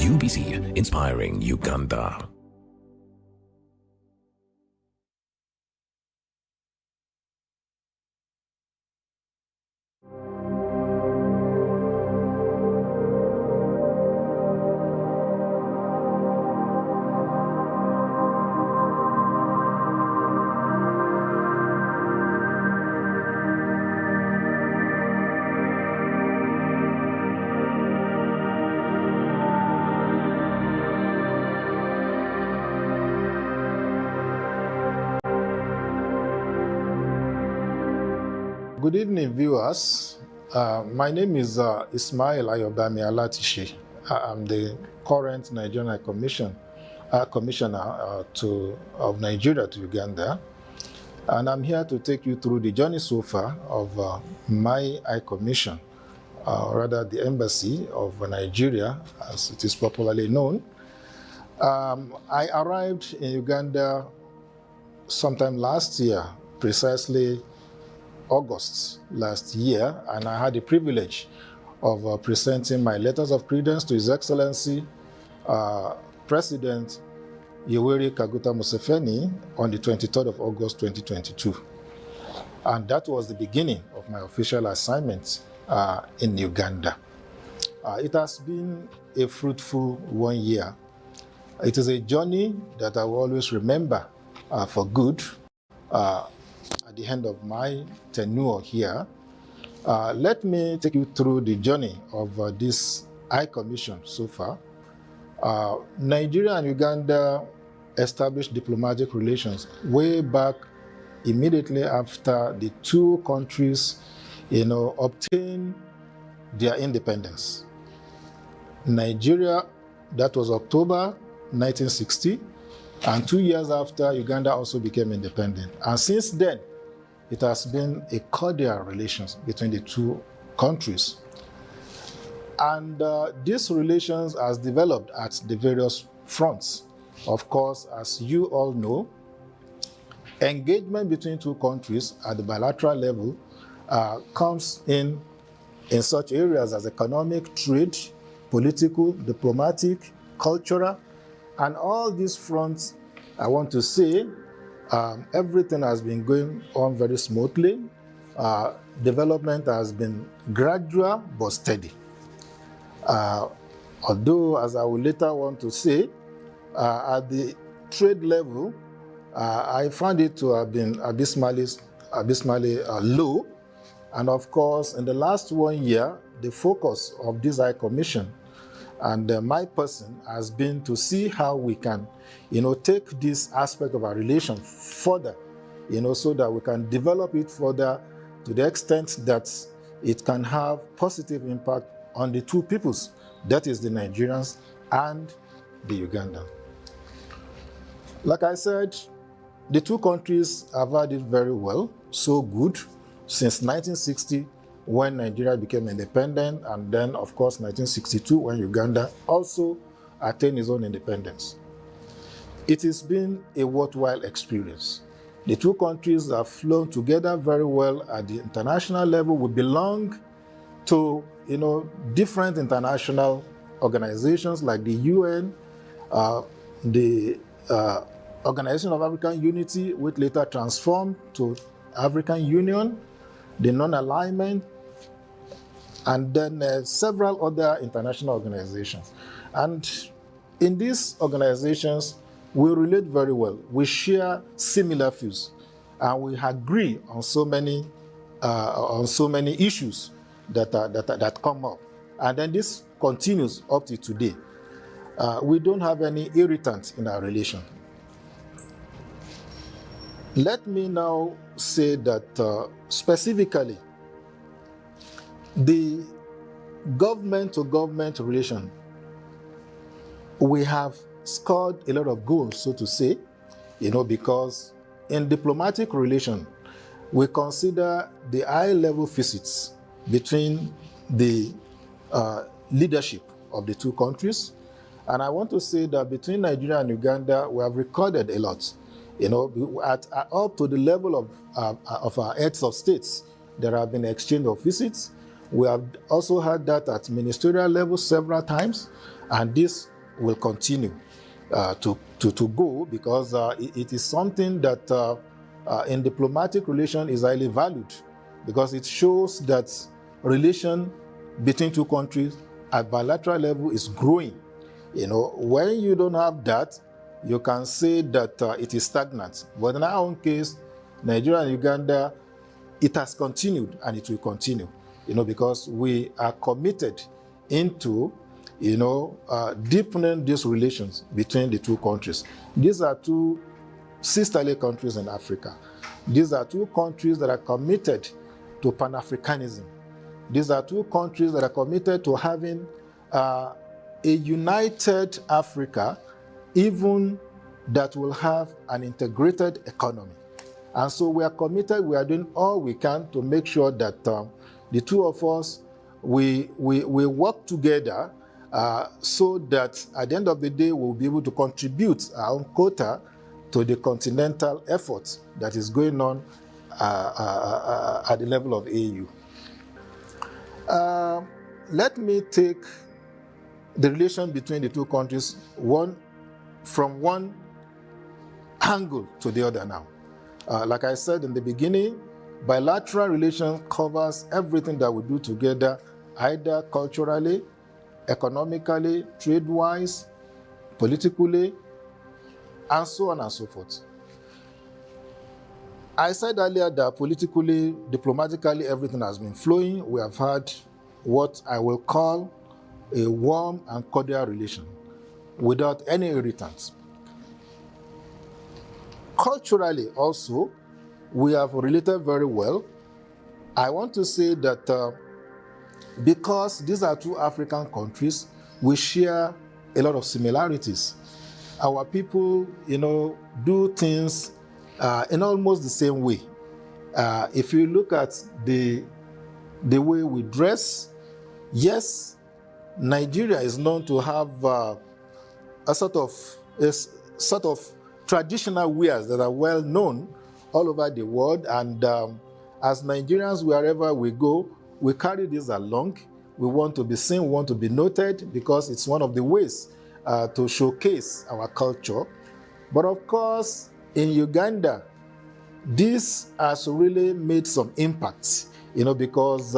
UBC, inspiring Uganda. Good evening, viewers. My name is Ismail Ayobami Alatishi. I'm the current Nigerian Commissioner of Nigeria to Uganda, and I'm here to take you through the journey so far of my High Commission, rather the Embassy of Nigeria, as it is popularly known. I arrived in Uganda sometime last year, precisely August last year, and I had the privilege of presenting my letters of credence to His Excellency President Yoweri Kaguta Museveni on the 23rd of August 2022. And that was the beginning of my official assignment in Uganda. It has been a fruitful 1 year. It is a journey that I will always remember for good. At the end of my tenure here, let me take you through the journey of this High Commission so far. Nigeria and Uganda established diplomatic relations way back immediately after the two countries, obtained their independence. Nigeria, that was October 1960, and 2 years after, Uganda also became independent. And since then, it has been a cordial relations between the two countries. And these relations has developed at the various fronts. Of course, as you all know, engagement between two countries at the bilateral level comes in such areas as economic, trade, political, diplomatic, cultural, and all these fronts, I want to say, everything has been going on very smoothly. Development has been gradual but steady. Although, as I will later want to say, at the trade level, I found it to have been abysmally low. And of course, in the last 1 year, the focus of this High Commission and my person has been to see how we can, take this aspect of our relation further, so that we can develop it further to the extent that it can have positive impact on the two peoples, that is the Nigerians and the Ugandans. Like I said, the two countries have had it very well, so good, since 1960, when Nigeria became independent, and then, of course, 1962, when Uganda also attained its own independence. It has been a worthwhile experience. The two countries have flown together very well at the international level. We belong to, different international organizations like the UN, the Organization of African Unity, which later transformed to African Union, the Non-Alignment, and then several other international organizations. And in these organizations, we relate very well. We share similar views, and we agree on so many issues that come up. And then this continues up to today. We don't have any irritants in our relation. Let me now say that specifically, the government-to-government relation, we have scored a lot of goals, so to say, because in diplomatic relation, we consider the high-level visits between the leadership of the two countries. And I want to say that between Nigeria and Uganda, we have recorded a lot. Up to the level of our heads of states, there have been exchange of visits. We have also had that at ministerial level several times, and this will continue to go, because it is something that in diplomatic relation is highly valued, because it shows that relation between two countries at bilateral level is growing. When you don't have that, you can say that it is stagnant. But in our own case, Nigeria and Uganda, it has continued and it will continue, because we are committed into, deepening these relations between the two countries. These are two sisterly countries in Africa. These are two countries that are committed to Pan-Africanism. These are two countries that are committed to having a united Africa, even that will have an integrated economy. And so we are committed, we are doing all we can to make sure that the two of us, we work together so that at the end of the day, we'll be able to contribute our own quota to the continental effort that is going on at the level of AU. Let me take the relation between the two countries from one angle to the other now. Like I said in the beginning, bilateral relations covers everything that we do together, either culturally, economically, trade-wise, politically, and so on and so forth. I said earlier that politically, diplomatically, everything has been flowing. We have had what I will call a warm and cordial relation without any irritants. Culturally also, we have related very well. I want to say that because these are two African countries, we share a lot of similarities. Our people, do things in almost the same way. If you look at the way we dress, yes, Nigeria is known to have a sort of traditional wears that are well known all over the world, and as Nigerians, wherever we go, we carry this along. We want to be seen, we want to be noted, because it's one of the ways to showcase our culture. But of course, in Uganda, this has really made some impact, because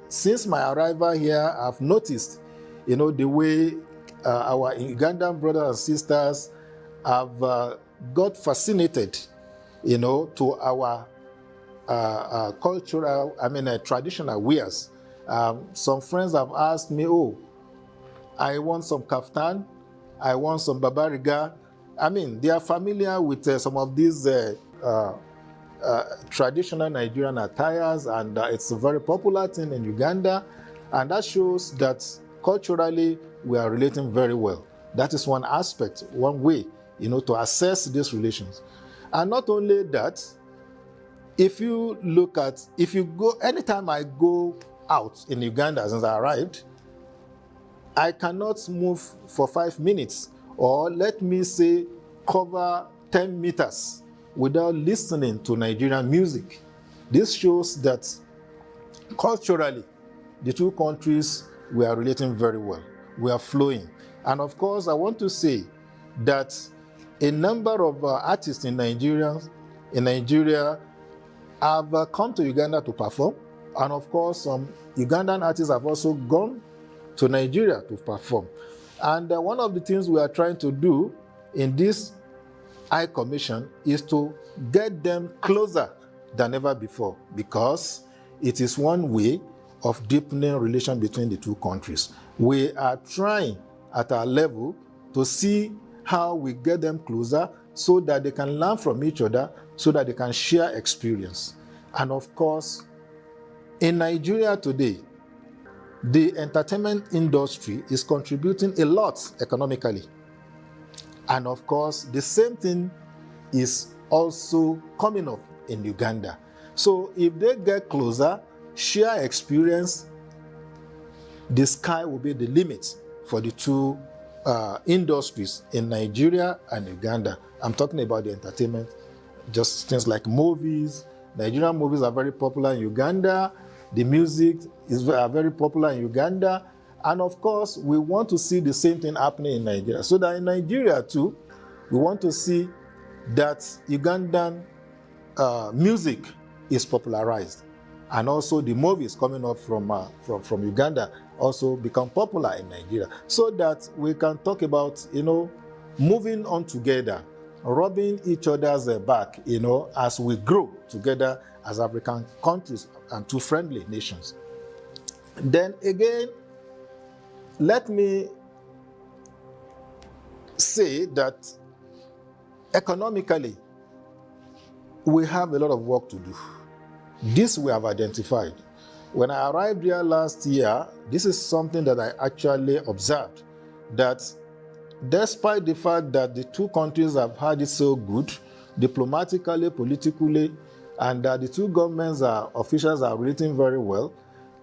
since my arrival here, I've noticed, the way our Ugandan brothers and sisters have got fascinated, to our cultural, traditional wears. Some friends have asked me, I want some kaftan, I want some babariga. They are familiar with some of these traditional Nigerian attires, and it's a very popular thing in Uganda, and that shows that culturally we are relating very well. That is one aspect, one way, to assess these relations. And not only that, if you go, anytime I go out in Uganda since I arrived, I cannot move for 5 minutes, or let me say, cover 10 meters without listening to Nigerian music. This shows that culturally, the two countries, we are relating very well. We are flowing. And of course, I want to say that a number of artists in Nigeria have come to Uganda to perform. And of course, some Ugandan artists have also gone to Nigeria to perform. And one of the things we are trying to do in this High Commission is to get them closer than ever before, because it is one way of deepening relation between the two countries. We are trying at our level to see how we get them closer so that they can learn from each other, so that they can share experience. And of course, in Nigeria today, the entertainment industry is contributing a lot economically. And of course, the same thing is also coming up in Uganda. So if they get closer, share experience, the sky will be the limit for the two industries in Nigeria and Uganda. I'm talking about the entertainment, just things like movies. Nigerian movies are very popular in Uganda. The music is very popular in Uganda. And of course, we want to see the same thing happening in Nigeria. So that in Nigeria too, we want to see that Ugandan music is popularized. And also the movies coming up from Uganda also become popular in Nigeria. So that we can talk about, moving on together, rubbing each other's back, as we grow together as African countries and two friendly nations. Then again, let me say that economically, we have a lot of work to do. This we have identified. When I arrived here last year, this is something that I actually observed, that despite the fact that the two countries have had it so good, diplomatically, politically, and that the two governments officials are relating very well,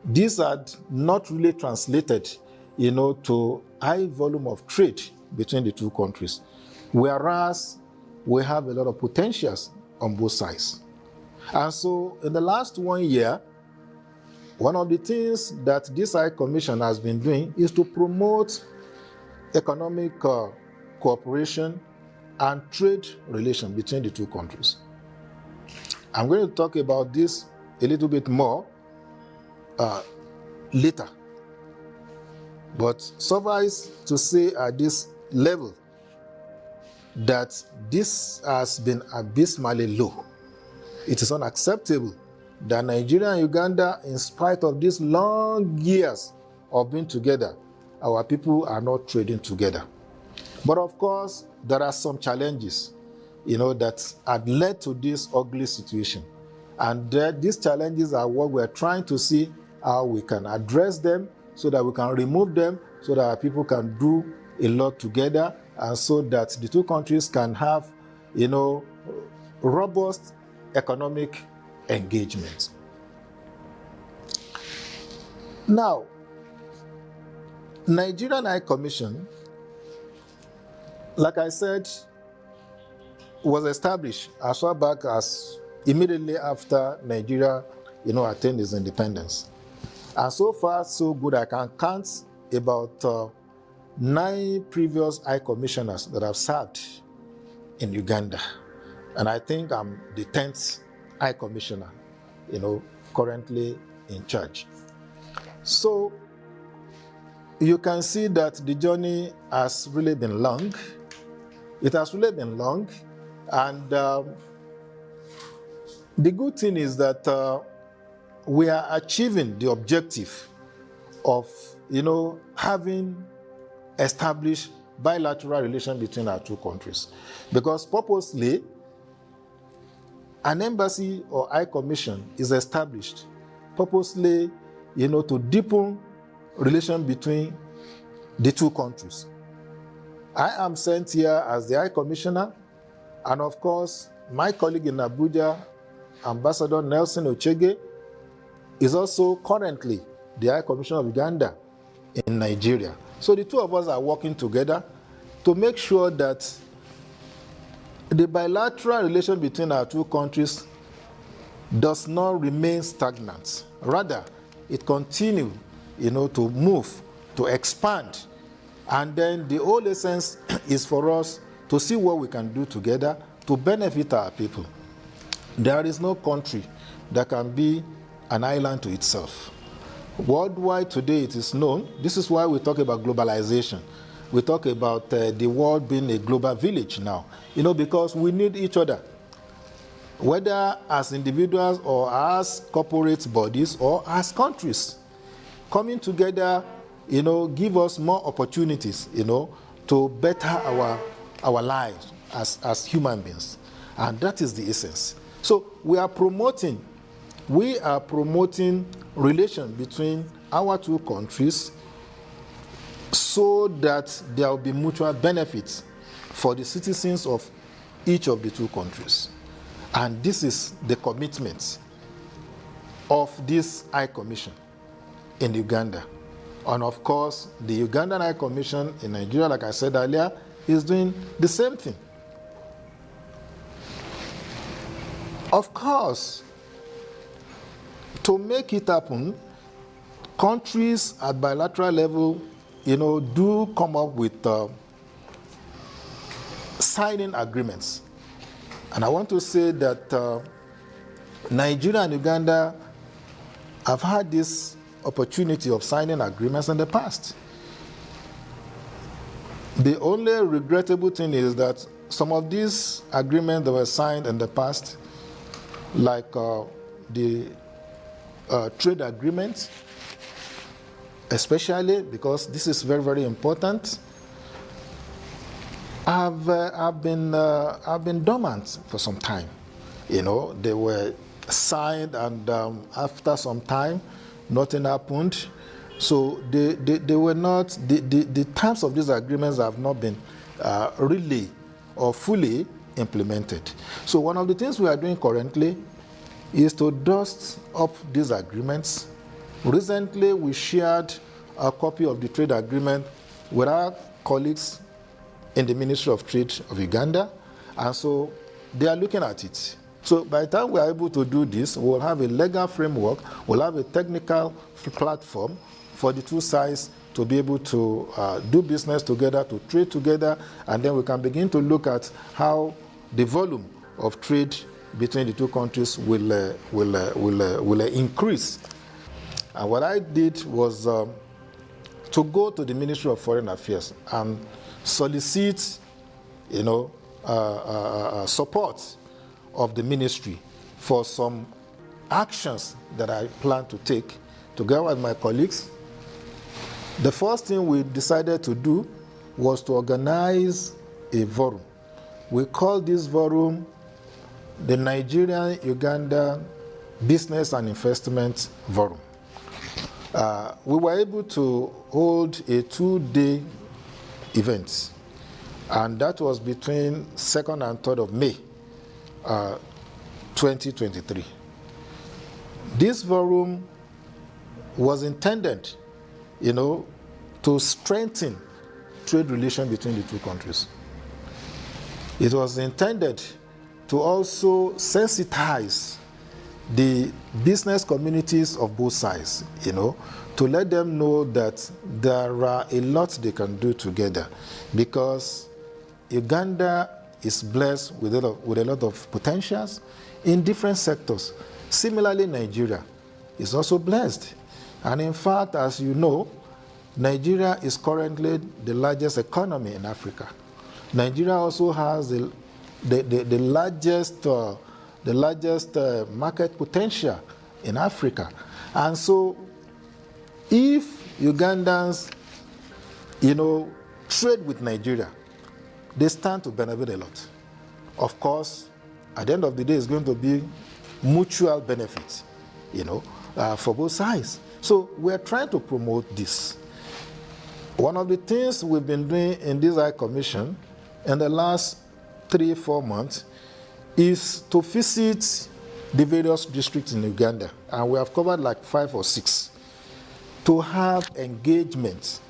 these had not really translated, to high volume of trade between the two countries. Whereas we have a lot of potentials on both sides. And so in the last 1 year, one of the things that this High Commission has been doing is to promote economic cooperation and trade relations between the two countries. I'm going to talk about this a little bit more later. But suffice to say at this level that this has been abysmally low. It is unacceptable that Nigeria and Uganda, in spite of these long years of being together, our people are not trading together. But of course, there are some challenges, that had led to this ugly situation. And these challenges are what we're trying to see how we can address them so that we can remove them, so that our people can do a lot together, and so that the two countries can have, robust economic engagement. Now, Nigerian High Commission, like I said, was established as far back as immediately after Nigeria, attained its independence. And so far, so good, I can count about 9 previous High Commissioners that have served in Uganda. And I think I'm the 10th High Commissioner, currently in charge. So you can see that the journey has really been long. It has really been long. And the good thing is that we are achieving the objective of, having established bilateral relations between our two countries. Because purposely, an embassy or High Commission is established purposely, to deepen relations between the two countries. I am sent here as the High Commissioner, and of course, my colleague in Abuja, Ambassador Nelson Ochege, is also currently the High Commissioner of Uganda in Nigeria. So the two of us are working together to make sure that the bilateral relation between our two countries does not remain stagnant. Rather, it continues, to move, to expand. And then the whole essence is for us to see what we can do together to benefit our people. There is no country that can be an island to itself. Worldwide today it is known. This is why we talk about globalization. We talk about the world being a global village now, because we need each other, whether as individuals or as corporate bodies or as countries. Coming together, give us more opportunities, to better our lives as human beings. And that is the essence. So we are promoting relations between our two countries so that there will be mutual benefits for the citizens of each of the two countries. And this is the commitment of this High Commission in Uganda. And of course, the Ugandan High Commission in Nigeria, like I said earlier, is doing the same thing. Of course, to make it happen, countries at bilateral level, do come up with signing agreements. And I want to say that Nigeria and Uganda have had this opportunity of signing agreements in the past. The only regrettable thing is that some of these agreements that were signed in the past, like the trade agreement, especially because this is very, very important, have been dormant for some time. They were signed, and after some time, nothing happened. So they were not, the terms of these agreements have not been really or fully implemented. So one of the things we are doing currently is to dust up these agreements. Recently, we shared a copy of the trade agreement with our colleagues in the Ministry of Trade of Uganda, and so they are looking at it. So by the time we are able to do this, we'll have a legal framework, we'll have a technical platform for the two sides to be able to do business together, to trade together, and then we can begin to look at how the volume of trade between the two countries will increase. And what I did was to go to the Ministry of Foreign Affairs and solicit, support of the ministry for some actions that I plan to take together with my colleagues. The first thing we decided to do was to organize a forum. We call this forum the Nigeria Uganda Business and Investment Forum. We were able to hold a 2-day event, and that was between 2nd and 3rd of May 2023. This forum was intended, to strengthen trade relations between the two countries. It was intended to also sensitize the business communities of both sides, to let them know that there are a lot they can do together, because Uganda is blessed with a lot of potentials in different sectors. Similarly, Nigeria is also blessed. And in fact, as you know, Nigeria is currently the largest economy in Africa. Nigeria also has the largest market potential in Africa. And so if Ugandans, trade with Nigeria, they stand to benefit a lot. Of course, at the end of the day, it's going to be mutual benefits, for both sides. So we're trying to promote this. One of the things we've been doing in this High Commission in the last 3-4 months is to visit the various districts in Uganda, and we have covered like 5 or 6, to have engagement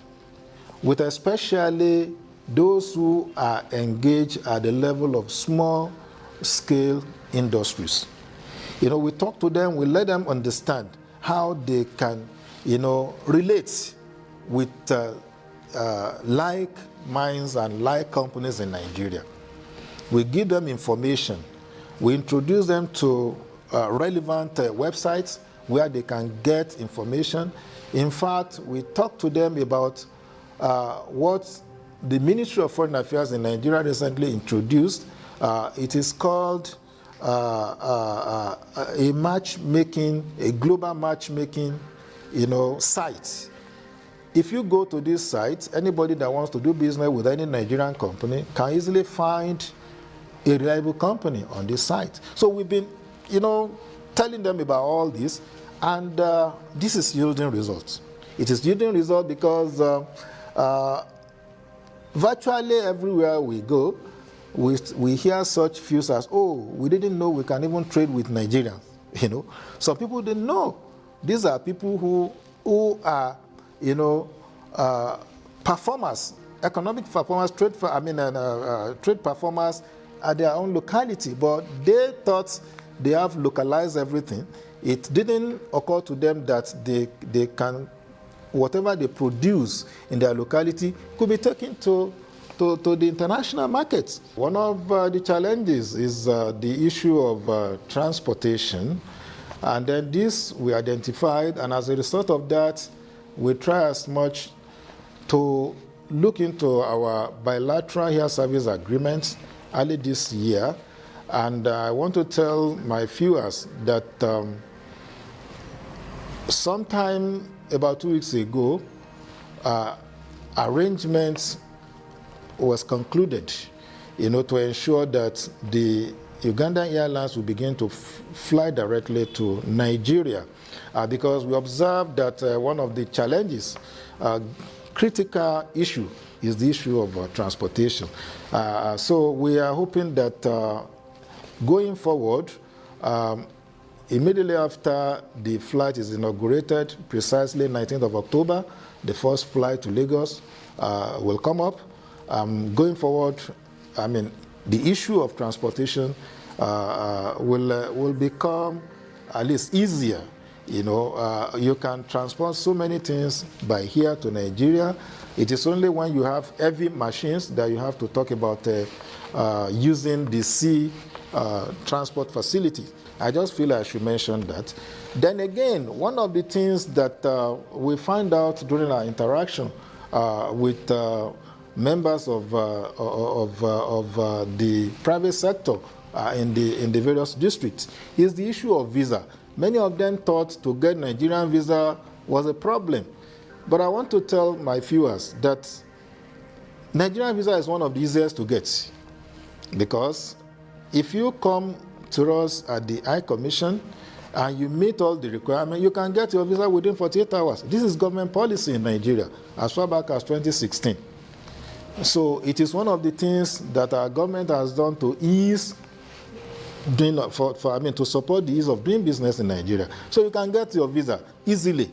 with especially those who are engaged at the level of small-scale industries. We talk to them, we let them understand how they can, relate with like minds and like companies in Nigeria. We give them information. We introduce them to relevant websites where they can get information. In fact, we talk to them about what the Ministry of Foreign Affairs in Nigeria recently introduced. It is called a global matchmaking, site. If you go to this site, anybody that wants to do business with any Nigerian company can easily find a reliable company on this site. So we've been, telling them about all this, and this is yielding results. It is yielding results because virtually everywhere we go, we hear such views as, we didn't know we can even trade with Nigerians. Some people didn't know. These are people who are, performers, economic performers, trade performers at their own locality, but they thought they have localized everything. It didn't occur to them that they can whatever they produce in their locality could be taken to the international markets. One of the challenges is the issue of transportation. And then this we identified, and as a result of that, we try as much to look into our bilateral air service agreements early this year. And I want to tell my viewers that sometime about 2 weeks ago, arrangements was concluded, to ensure that the Ugandan Airlines will begin to fly directly to Nigeria, because we observed that one of the challenges, critical issue, is the issue of transportation. So we are hoping that going forward, immediately after the flight is inaugurated, precisely 19th of October, the first flight to Lagos will come up. Going forward, the issue of transportation will become at least easier. You can transport so many things by here to Nigeria. It is only when you have heavy machines that you have to talk about using the sea transport facility. I just feel I should mention that. Then again, one of the things that we find out during our interaction with members of the private sector in the various districts is the issue of visa. Many of them thought to get Nigerian visa was a problem. But I want to tell my viewers that Nigerian visa is one of the easiest to get, because if you come to us at the High Commission and you meet all the requirements, you can get your visa within 48 hours. This is government policy in Nigeria as far back as 2016. So it is one of the things that our government has done to ease to support the ease of doing business in Nigeria. So you can get your visa easily.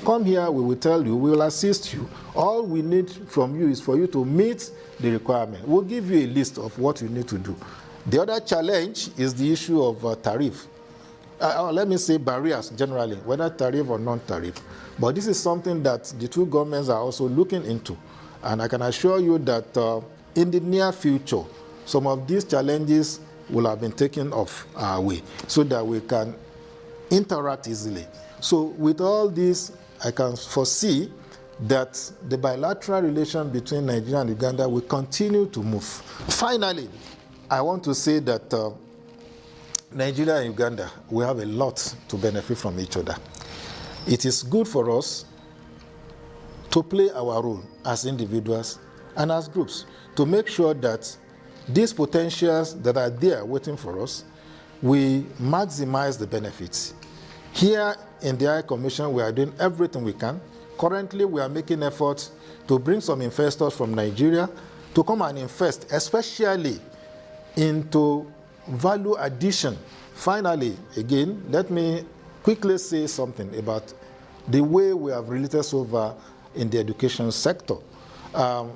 Come here, we will tell you, we will assist you. All we need from you is for you to meet the requirement. We'll give you a list of what you need to do. The other challenge is the issue of tariff. Let me say barriers generally, whether tariff or non-tariff. But this is something that the two governments are also looking into. And I can assure you that in the near future, some of these challenges will have been taken off our way so that we can interact easily. So with all this, I can foresee that the bilateral relation between Nigeria and Uganda will continue to move. Finally, I want to say that Nigeria and Uganda, we have a lot to benefit from each other. It is good for us to play our role as individuals and as groups to make sure that these potentials that are there waiting for us, we maximize the benefits. Here in the High Commission, we are doing everything we can. Currently, we are making efforts to bring some investors from Nigeria to come and invest, especially into value addition. Finally, again, let me quickly say something about the way we have related so far in the education sector.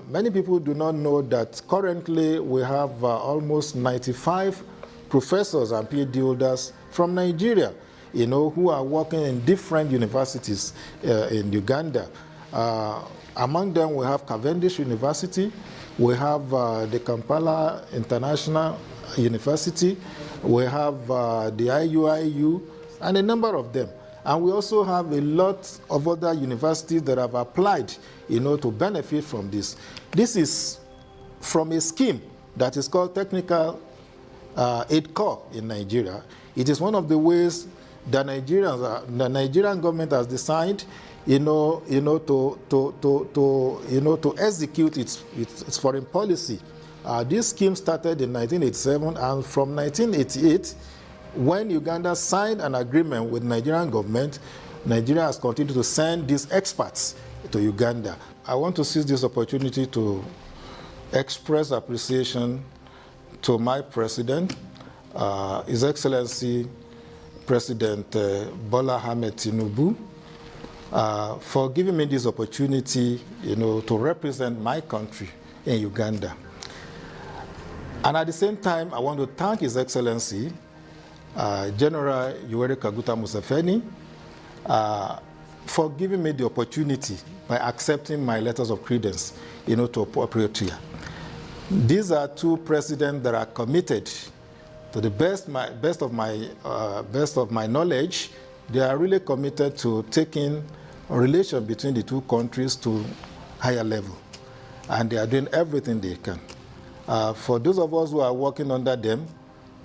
Many people do not know that currently we have almost 95 professors and PhD holders from Nigeria, who are working in different universities in Uganda. Among them, we have Cavendish University, we have the Kampala International University, we have the IUIU, and a number of them. And we also have a lot of other universities that have applied, to benefit from this. This is from a scheme that is called Technical Aid Corps in Nigeria. It is one of the ways that the Nigerian government has decided, to execute its foreign policy. This scheme started in 1987, and from 1988, when Uganda signed an agreement with the Nigerian government, Nigeria has continued to send these experts to Uganda. I want to seize this opportunity to express appreciation to my president, His Excellency President Bola Ahmed Tinubu, for giving me this opportunity, to represent my country in Uganda. And at the same time, I want to thank His Excellency General Yoweri Kaguta Museveni, for giving me the opportunity by accepting my letters of credence, to operate here. These are two presidents that are committed to the best of my knowledge. They are really committed to taking a relation between the two countries to higher level, and they are doing everything they can. For those of us who are working under them,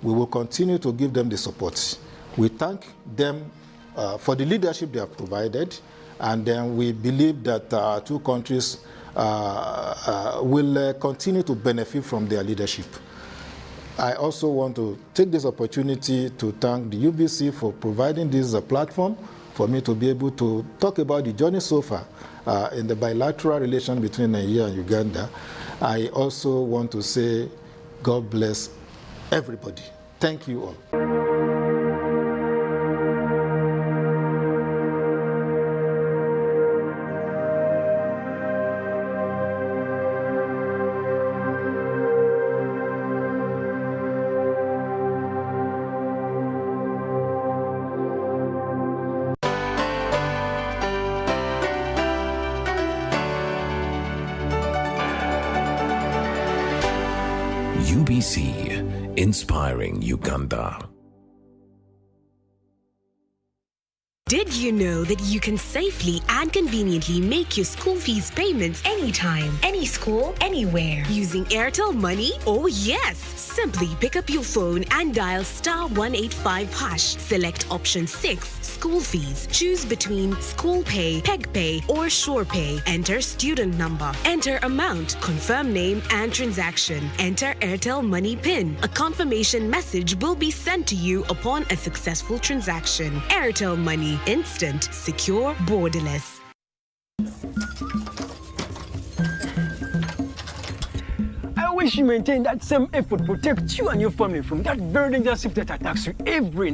we will continue to give them the support. We thank them for the leadership they have provided, and then we believe that our two countries will continue to benefit from their leadership. I also want to take this opportunity to thank the UBC for providing this platform for me to be able to talk about the journey so far in the bilateral relation between Nigeria and Uganda. I also want to say God bless everybody. Thank you all. UBC, inspiring Uganda. Did you know that you can safely and conveniently make your school fees payments anytime, any school, anywhere using Airtel Money? Oh yes! Simply pick up your phone and dial *185#. Select option 6, school fees. Choose between school pay, peg pay, or sure pay. Enter student number. Enter amount, confirm name and transaction. Enter Airtel Money PIN. A confirmation message will be sent to you upon a successful transaction. Airtel Money. Instant, secure, borderless. I wish you maintain that same effort to protect you and your family from that very dangerous that attacks you every